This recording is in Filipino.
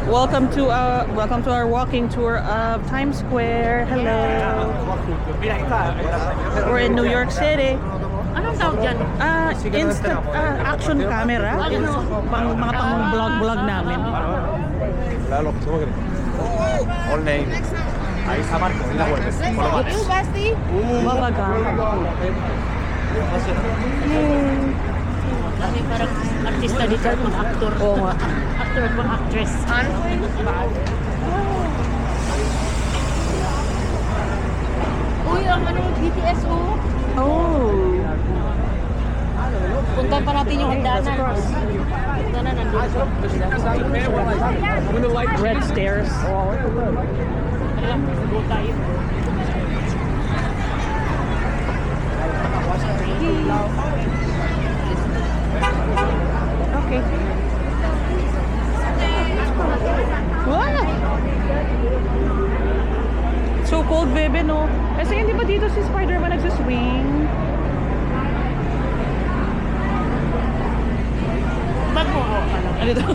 Welcome to our walking tour of Times Square. Hello. We're in New York City. Anong tawag dyan? Instant action camera. Mga pang vlog namin. All name. Ahí está Marco, mira vuelves. You, Basti? Mabaga. Kami parang artista dito, pang actor. Oo nga. Actor, pang actress. Uy, ang ano, BTS Oh. Puntahan pa natin yung hagdanan. Hagdanan nandito. Red stairs. Alam, go tayo. Okay. What? So cold, baby, no? Kasi hindi ba dito si Spider-Man nagsiswing? Mag-oo ka lang. Ano ito?